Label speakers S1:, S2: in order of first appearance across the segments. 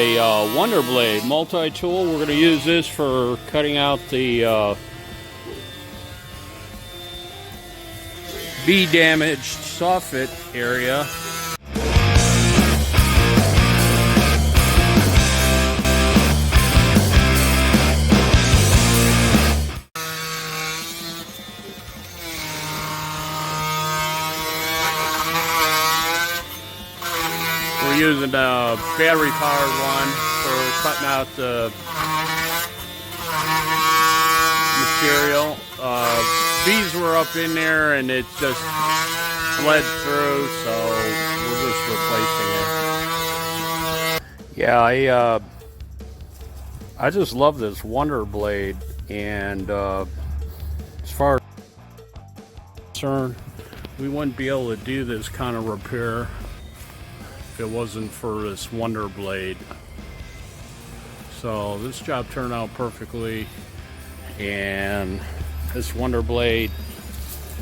S1: a WonderBlade multi-tool. We're going to use this for cutting out the bee damaged soffit area. We're using a battery-powered one for cutting out the material. Bees were up in there and it just bled through, so we're just replacing it. Yeah, I just love this WonderBlade, and as far as I'm concerned, we wouldn't be able to do this kind of repair if it wasn't for this WonderBlade. So this job turned out perfectly, and this WonderBlade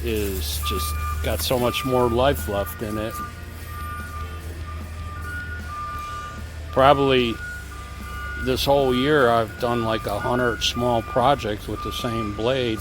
S1: is just got so much more life left in it. Probably this whole year I've done like 100 small projects with the same blade.